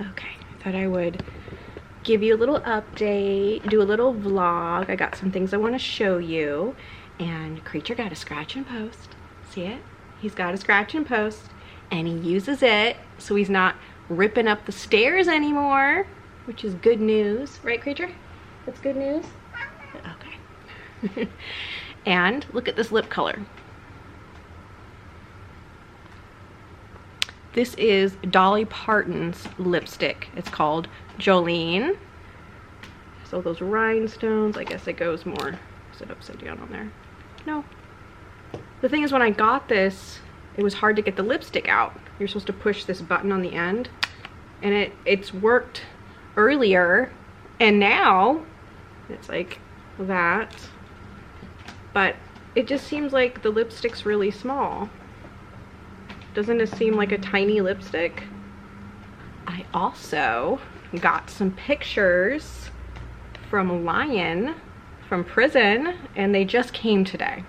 Okay, I thought I would give you a little update, do a little vlog. I got some things I want to show you. And Creature got a scratch and post. See it? He's got a scratch and post, and he uses it so he's not ripping up the stairs anymore, which is good news. Right, Creature? That's good news? Okay. And look at this lip color. This is Dolly Parton's lipstick. It's called Jolene. So those rhinestones, I guess it goes more. Is it upside down on there? No. The thing is, when I got this, it was hard to get the lipstick out. You're supposed to push this button on the end, and it's worked earlier, and now it's like that. But it just seems like the lipstick's really small. Doesn't it seem like a tiny lipstick? I also got some pictures from Lion from prison, and they just came today.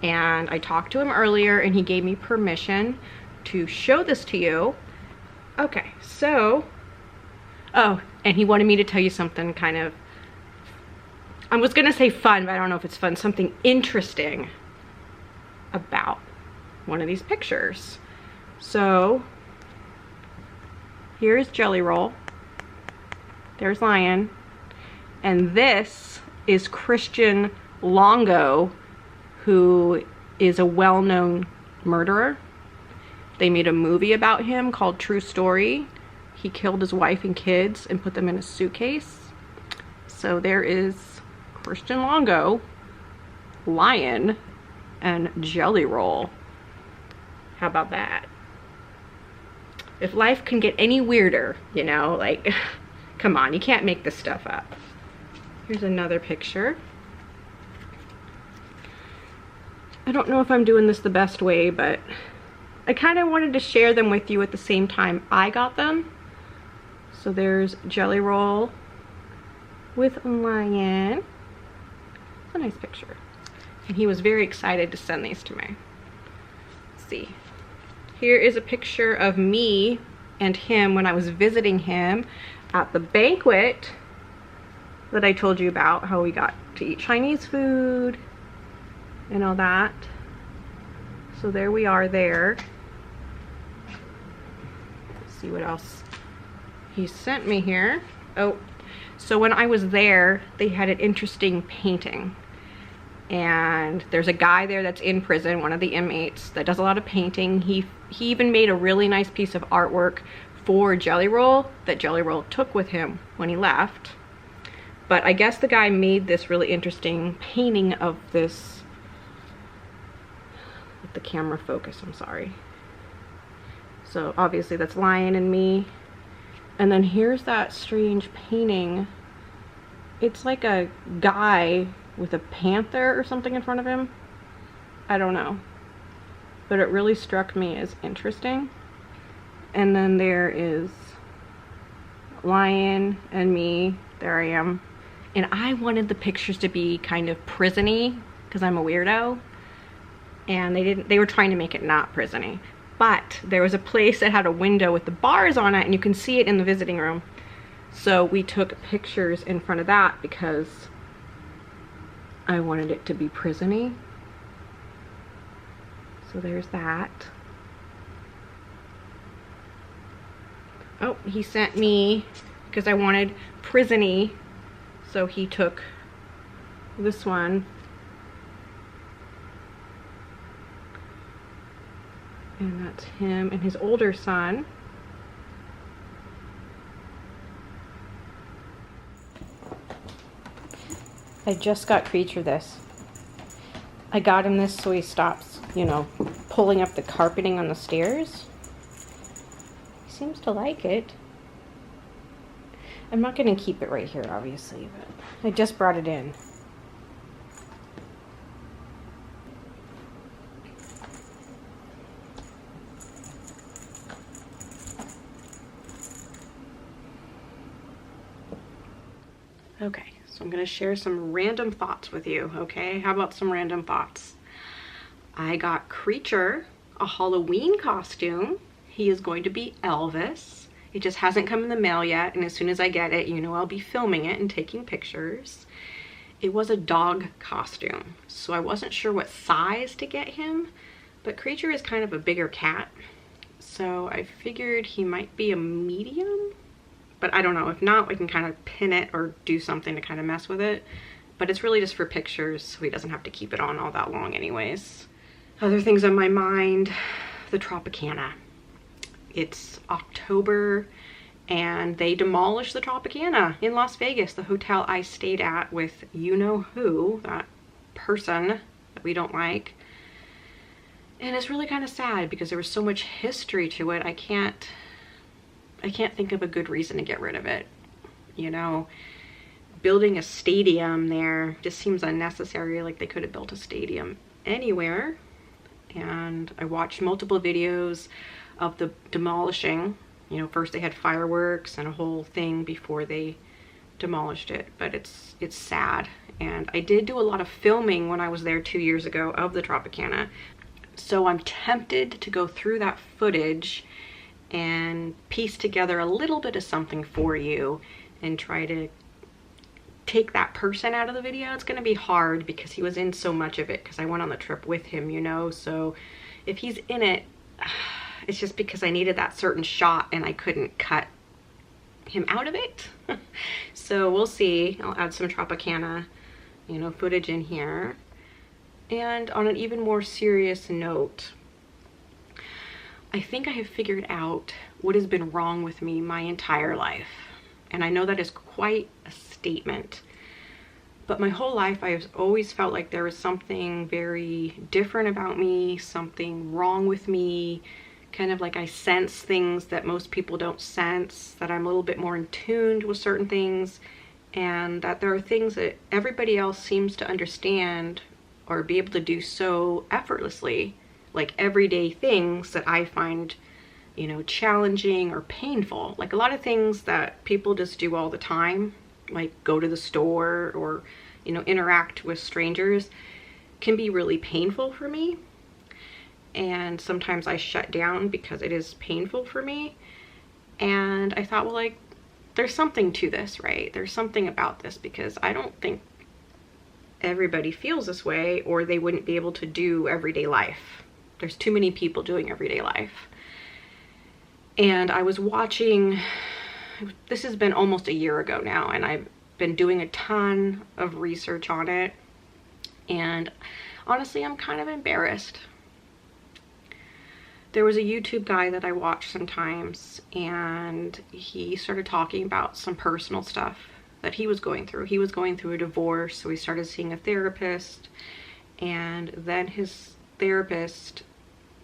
And I talked to him earlier, and he gave me permission to show this to you. Okay, so, oh, and he wanted me to tell you something kind of, I was gonna say fun, but I don't know if it's fun, something interesting about one of these pictures. So here's Jellyroll, there's Lion, and this is Christian Longo, who is a well-known murderer. They made a movie about him called True Story. He killed his wife and kids and put them in a suitcase. So there is Christian Longo, Lion, and Jellyroll. How about that? If life can get any weirder, you know, like, come on, you can't make this stuff up. Here's another picture. I don't know if I'm doing this the best way, but I kind of wanted to share them with you at the same time I got them. So there's Jellyroll with Lion. It's a nice picture. And he was very excited to send these to me. Let's see. Here is a picture of me and him when I was visiting him at the banquet that I told you about, how we got to eat Chinese food and all that. So there we are there. Let's see what else he sent me here. Oh, so when I was there, they had an interesting painting. And there's a guy there that's in prison, one of the inmates, that does a lot of painting. He even made a really nice piece of artwork for Jellyroll that Jellyroll took with him when he left. But I guess the guy made this really interesting painting of this, with the camera focus, I'm sorry. So obviously that's Lion and me. And then here's that strange painting. It's like a guy with a panther or something in front of him. I don't know. But it really struck me as interesting. And then there is Lion and me. There I am. And I wanted the pictures to be kind of prison-y because I'm a weirdo. And they were trying to make it not prison-y. But there was a place that had a window with the bars on it, and you can see it in the visiting room. So we took pictures in front of that because I wanted it to be prison-y. So there's that. Oh, he sent me, because I wanted prison-y, so he took this one. And that's him and his older son. I just got Creature this. I got him this so he stops, you know, pulling up the carpeting on the stairs. He seems to like it. I'm not going to keep it right here, obviously, but I just brought it in. Okay, so I'm going to share some random thoughts with you, okay? How about some random thoughts? I got Creature a Halloween costume. He is going to be Elvis, It just hasn't come in the mail yet, and as soon as I get it, you know, I'll be filming it and taking pictures. It was a dog costume, so I wasn't sure what size to get him, but Creature is kind of a bigger cat, so I figured he might be a medium, but I don't know. If not, we can kind of pin it or do something to kind of mess with it, but it's really just for pictures, so he doesn't have to keep it on all that long anyways. Other things on my mind, the Tropicana. It's October, and they demolished the Tropicana in Las Vegas, the hotel I stayed at with you-know-who, that person that we don't like. And it's really kind of sad because there was so much history to it. I can't think of a good reason to get rid of it. You know, building a stadium there just seems unnecessary. Like, they could have built a stadium anywhere. And I watched multiple videos of the demolishing. You know, first they had fireworks and a whole thing before they demolished it, but it's sad. And I did do a lot of filming when I was there 2 years ago of the Tropicana, so I'm tempted to go through that footage and piece together a little bit of something for you and try to take that person out of the video. It's gonna be hard because he was in so much of it because I went on the trip with him, you know, so if he's in it, it's just because I needed that certain shot and I couldn't cut him out of it. So we'll see. I'll add some Tropicana, you know, footage in here. And on an even more serious note, I think I have figured out what has been wrong with me my entire life. And I know that is quite a statement. But my whole life, I've always felt like there was something very different about me, something wrong with me. Kind of like I sense things that most people don't sense, that I'm a little bit more in tune with certain things, and that there are things that everybody else seems to understand or be able to do so effortlessly, like everyday things that I find, you know, challenging or painful. Like a lot of things that people just do all the time, like go to the store or, you know, interact with strangers, can be really painful for me. And sometimes I shut down because it is painful for me. And I thought, well, like, there's something to this, right? There's something about this, because I don't think everybody feels this way, or they wouldn't be able to do everyday life. There's too many people doing everyday life. And I was watching, this has been almost a year ago now, and I've been doing a ton of research on it. And honestly, I'm kind of embarrassed. There was a YouTube guy that I watch sometimes, and he started talking about some personal stuff that he was going through. He was going through a divorce, so he started seeing a therapist, and then his therapist,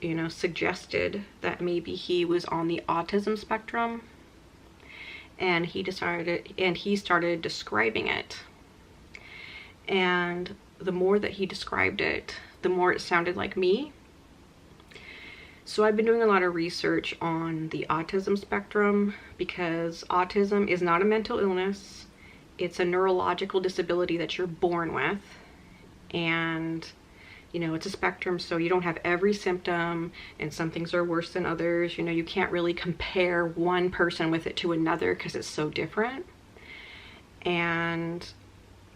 you know, suggested that maybe he was on the autism spectrum, and he started describing it. And the more that he described it, the more it sounded like me. So I've been doing a lot of research on the autism spectrum, because autism is not a mental illness. It's a neurological disability that you're born with. And, you know, it's a spectrum, so you don't have every symptom, and some things are worse than others. You know, you can't really compare one person with it to another because it's so different. And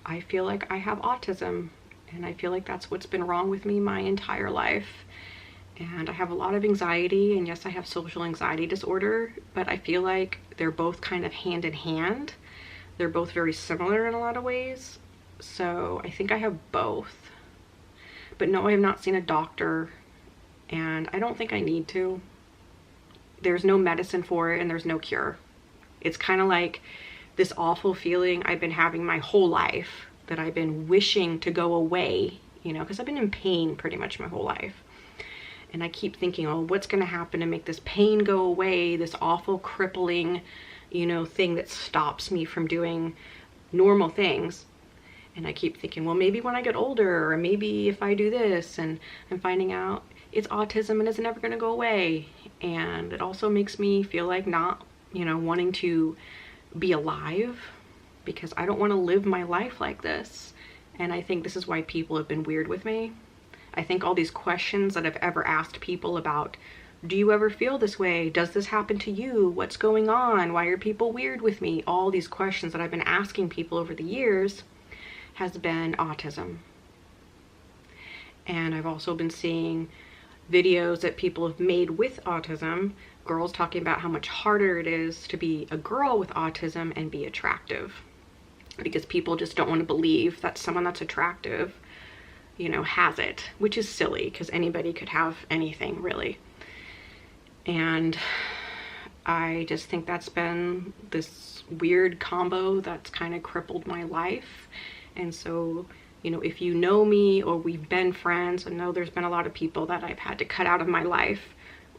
I feel like I have autism, and I feel like that's what's been wrong with me my entire life. And I have a lot of anxiety, and yes, I have social anxiety disorder, but I feel like they're both kind of hand in hand. They're both very similar in a lot of ways. So I think I have both. But no, I have not seen a doctor, and I don't think I need to. There's no medicine for it, and there's no cure. It's kind of like this awful feeling I've been having my whole life that I've been wishing to go away, you know, because I've been in pain pretty much my whole life. And I keep thinking, oh, what's going to happen to make this pain go away, this awful crippling, you know, thing that stops me from doing normal things. And I keep thinking, well, maybe when I get older, or maybe if I do this, and I'm finding out it's autism and it's never going to go away. And it also makes me feel like not, you know, wanting to be alive, because I don't want to live my life like this. And I think this is why people have been weird with me. I think all these questions that I've ever asked people about do you ever feel this way? Does this happen to you? What's going on? Why are people weird with me? All these questions that I've been asking people over the years has been autism. And I've also been seeing videos that people have made with autism, girls talking about how much harder it is to be a girl with autism and be attractive, because people just don't want to believe that someone that's attractive, you know, has it, which is silly because anybody could have anything really. And I just think that's been this weird combo that's kind of crippled my life. And so, you know, if you know me or we've been friends, I know there's been a lot of people that I've had to cut out of my life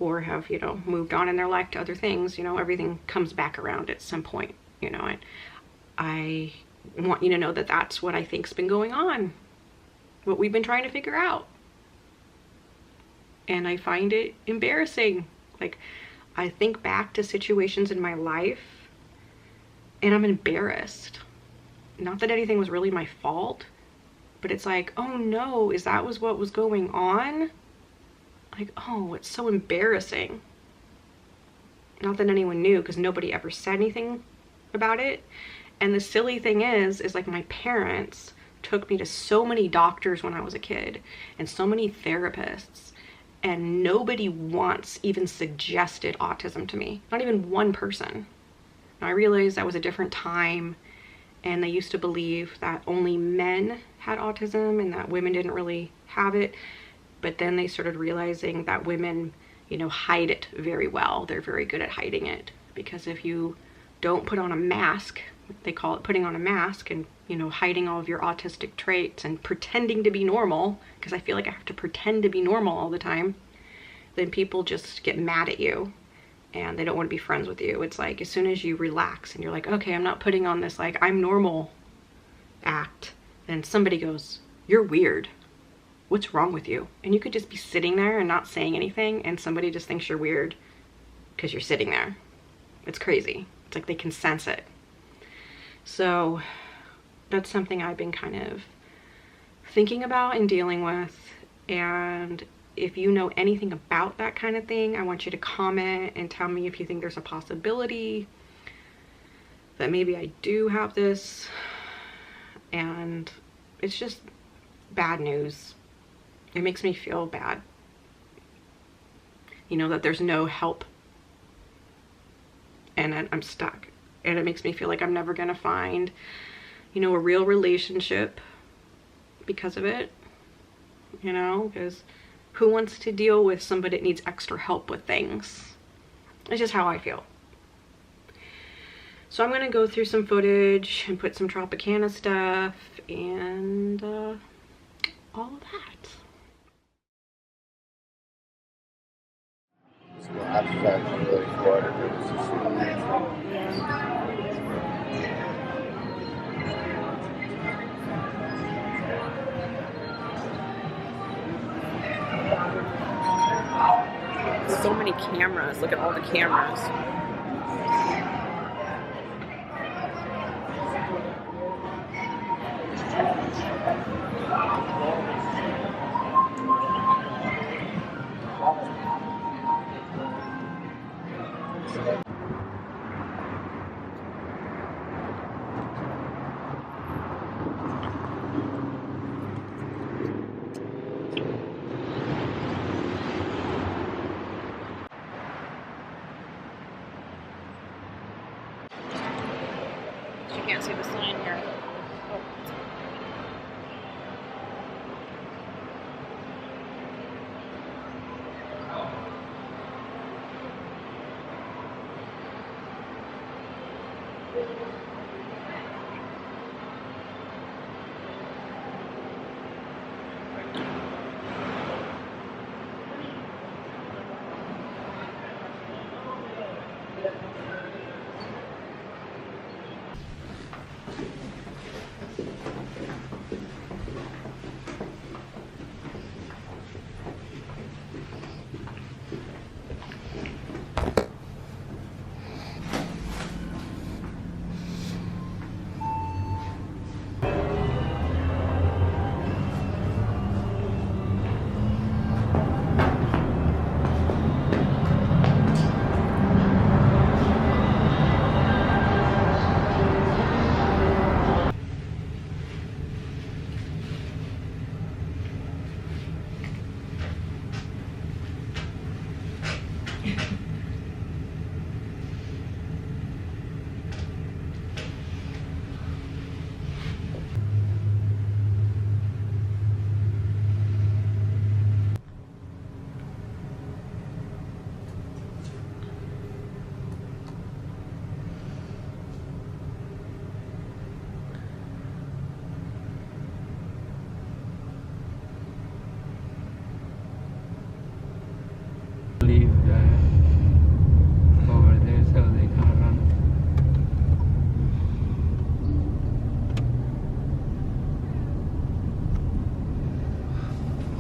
or have, you know, moved on in their life to other things. You know, everything comes back around at some point, you know, and I want you to know that that's what I think's been going on, what we've been trying to figure out. And I find it embarrassing. Like, I think back to situations in my life and I'm embarrassed. Not that anything was really my fault, but it's like, oh no, is that was what was going on? Like, oh, it's so embarrassing. Not that anyone knew, because nobody ever said anything about it. And the silly thing is like my parents took me to so many doctors when I was a kid and so many therapists, and nobody once even suggested autism to me. Not even one person. And I realized that was a different time, and they used to believe that only men had autism and that women didn't really have it. But then they started realizing that women, you know, hide it very well. They're very good at hiding it, because if you don't put on a mask, they call it putting on a mask, and, you know, hiding all of your autistic traits and pretending to be normal, because I feel like I have to pretend to be normal all the time, then people just get mad at you and they don't want to be friends with you. It's like, as soon as you relax and you're like, okay, I'm not putting on this like I'm normal act, then somebody goes, you're weird. What's wrong with you? And you could just be sitting there and not saying anything, and somebody just thinks you're weird because you're sitting there. It's crazy. It's like they can sense it. So that's something I've been kind of thinking about and dealing with. And if you know anything about that kind of thing, I want you to comment and tell me if you think there's a possibility that maybe I do have this. And it's just bad news. It makes me feel bad, you know, that there's no help and I'm stuck. And it makes me feel like I'm never gonna find, you know, a real relationship because of it, you know, because who wants to deal with somebody that needs extra help with things? It's just how I feel. So I'm gonna go through some footage and put some Tropicana stuff and all of that. So many cameras. Look at all the cameras. You can't see the sign here. Oh.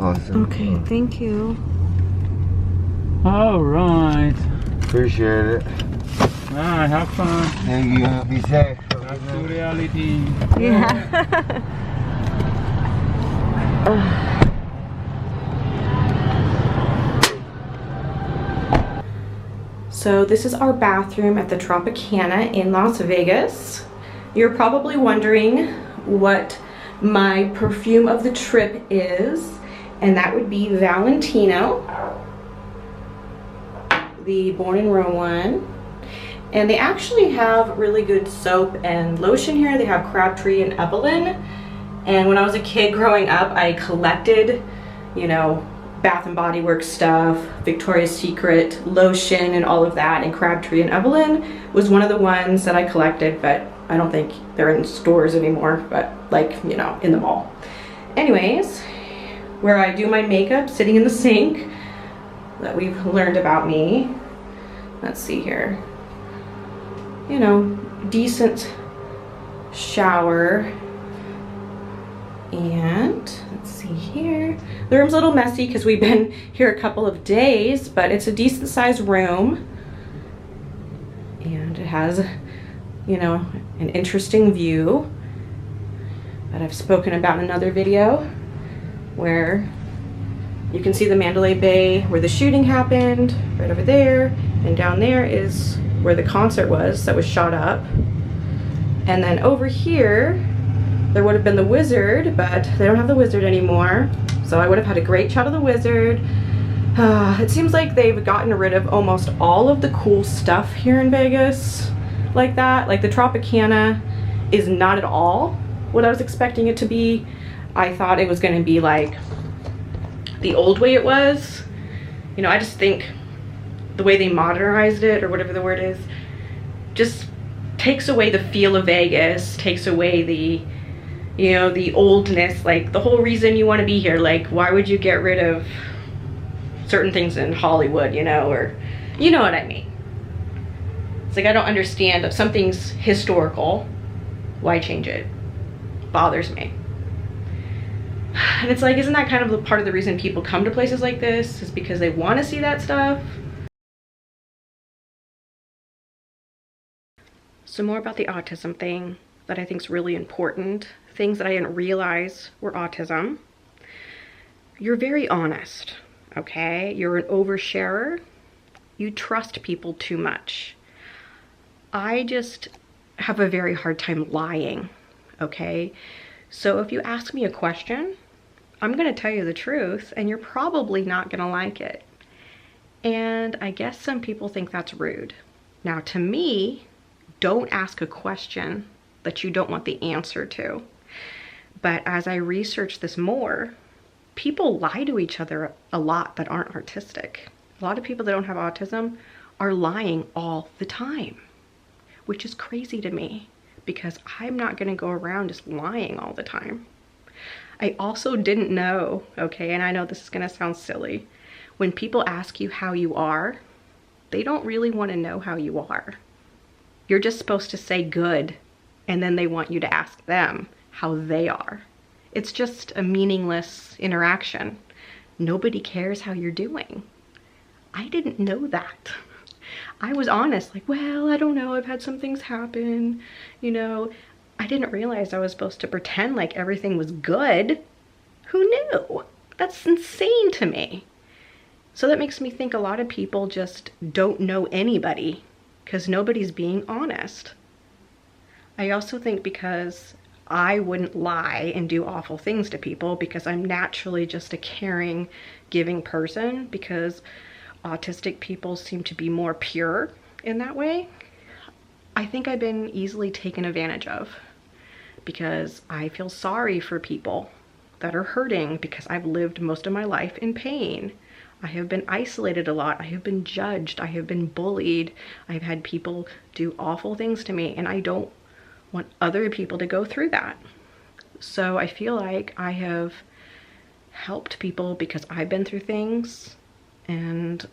awesome. Okay, thank you. All right. Appreciate it. All right, have fun. Thank you. Be safe. Back to reality. Yeah. So this is our bathroom at the Tropicana in Las Vegas. You're probably wondering what my perfume of the trip is, and that would be Valentino, the Born in Rome one. And they actually have really good soap and lotion here. They have Crabtree and Evelyn. And when I was a kid growing up, I collected, you know, Bath and Body Works stuff, Victoria's Secret lotion and all of that. And Crabtree and Evelyn was one of the ones that I collected, but I don't think they're in stores anymore, but like, you know, in the mall. Anyways, where I do my makeup, sitting in the sink that we've learned about me. Let's see here. You know, decent shower. And let's see here. The room's a little messy because we've been here a couple of days, but it's a decent sized room. And it has, you know, an interesting view that I've spoken about in another video, where you can see the Mandalay Bay where the shooting happened, right over there. And down there is where the concert was that was shot up. And then over here, there would have been the Wizard, but they don't have the Wizard anymore. So I would have had a great shot of the Wizard. It seems like they've gotten rid of almost all of the cool stuff here in Vegas like that. Like the Tropicana is not at all what I was expecting it to be. I thought it was gonna be like the old way it was. You know, I just think the way they modernized it, or whatever the word is, just takes away the feel of Vegas, takes away the, you know, the oldness, like the whole reason you want to be here. Like, why would you get rid of certain things in Hollywood, you know, or, you know what I mean? It's like, I don't understand. If something's historical, why change it? Bothers me. And it's like, isn't that kind of the part of the reason people come to places like this, is because they want to see that stuff? So more about the autism thing that I think is really important, things that I didn't realize were autism. You're very honest, okay? You're an oversharer. You trust people too much. I just have a very hard time lying, okay? So if you ask me a question, I'm gonna tell you the truth, and you're probably not gonna like it. And I guess some people think that's rude. Now, to me, don't ask a question that you don't want the answer to. But as I research this more, people lie to each other a lot that aren't artistic. A lot of people that don't have autism are lying all the time, which is crazy to me, because I'm not gonna go around just lying all the time. I also didn't know, okay, and I know this is gonna sound silly, when people ask you how you are, they don't really wanna know how you are. You're just supposed to say good, and then they want you to ask them how they are. It's just a meaningless interaction. Nobody cares how you're doing. I didn't know that. I was honest, like, well, I don't know, I've had some things happen, you know. I didn't realize I was supposed to pretend like everything was good. Who knew? That's insane to me. So that makes me think a lot of people just don't know anybody, because nobody's being honest. I also think because I wouldn't lie and do awful things to people, because I'm naturally just a caring, giving person, because autistic people seem to be more pure in that way. I think I've been easily taken advantage of, because I feel sorry for people that are hurting, because I've lived most of my life in pain. I have been isolated a lot. I have been judged. I have been bullied. I've had people do awful things to me, and I don't want other people to go through that. So I feel like I have helped people because I've been through things, and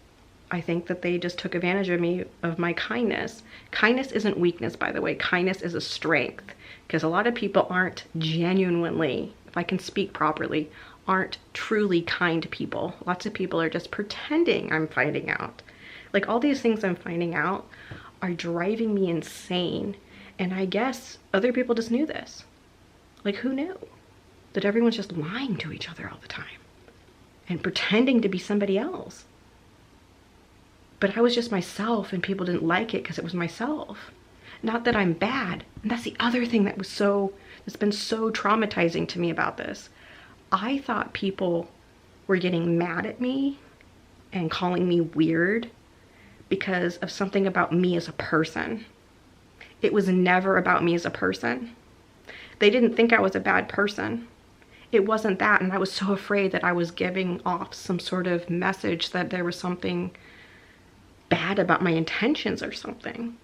I think that they just took advantage of me, of my kindness. Kindness isn't weakness, by the way. Kindness is a strength, because a lot of people aren't genuinely, if I can speak properly, aren't truly kind people. Lots of people are just pretending. I'm finding out. Like, all these things I'm finding out are driving me insane. And I guess other people just knew this. Like, who knew? That everyone's just lying to each other all the time and pretending to be somebody else. But I was just myself, and people didn't like it because it was myself. Not that I'm bad. And that's the other thing that was that's been so traumatizing to me about this. I thought people were getting mad at me and calling me weird because of something about me as a person. It was never about me as a person. They didn't think I was a bad person. It wasn't that, and I was so afraid that I was giving off some sort of message that there was something bad about my intentions or something.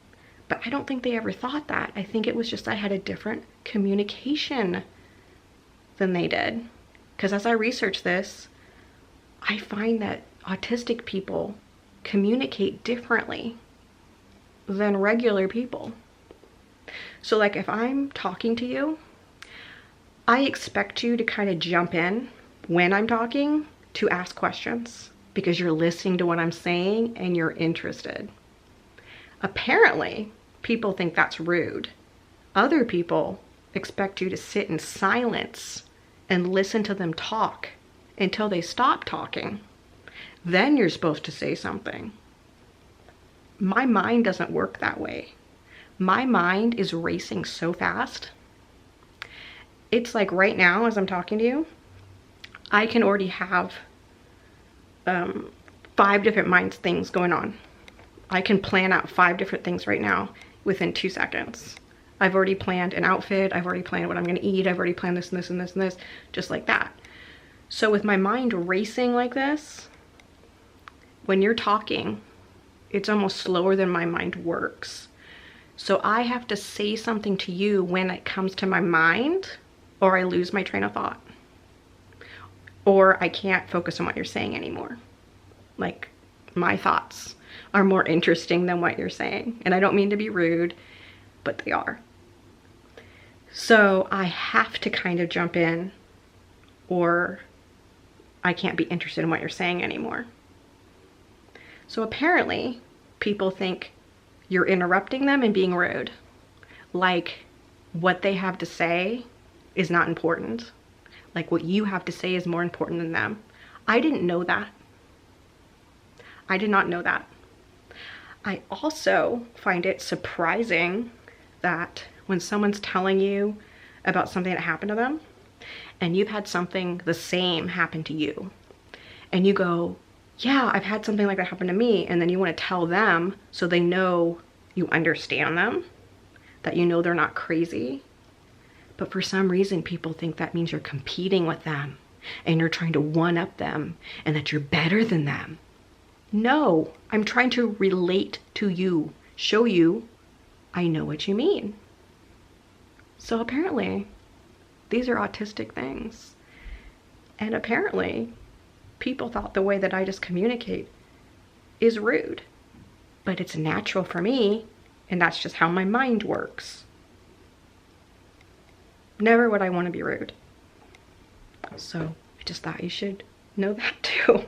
But I don't think they ever thought that. I think it was just I had a different communication than they did. Because as I research this, I find that autistic people communicate differently than regular people. So like, if I'm talking to you, I expect you to kind of jump in when I'm talking to ask questions because you're listening to what I'm saying and you're interested. Apparently, people think that's rude. Other people expect you to sit in silence and listen to them talk until they stop talking. Then you're supposed to say something. My mind doesn't work that way. My mind is racing so fast. It's like right now, as I'm talking to you, I can already have 5 different things going on. I can plan out 5 different things right now within 2 seconds. I've already planned an outfit. I've already planned what I'm going to eat. I've already planned this and this and this and this, just like that. So with my mind racing like this, when you're talking, it's almost slower than my mind works. So I have to say something to you when it comes to my mind, or I lose my train of thought. Or I can't focus on what you're saying anymore. Like, my thoughts are more interesting than what you're saying. And I don't mean to be rude, but they are. So I have to kind of jump in, or I can't be interested in what you're saying anymore. So apparently, people think you're interrupting them and being rude. Like, what they have to say is not important. Like, what you have to say is more important than them. I didn't know that. I did not know that. I also find it surprising that when someone's telling you about something that happened to them, and you've had something the same happen to you, and you go, yeah, I've had something like that happen to me, and then you want to tell them so they know you understand them, that you know they're not crazy. But for some reason, people think that means you're competing with them and you're trying to one-up them and that you're better than them. No, I'm trying to relate to you, show you I know what you mean. So apparently, these are autistic things. And apparently, people thought the way that I just communicate is rude. But it's natural for me, and that's just how my mind works. Never would I want to be rude. So I just thought you should know that too.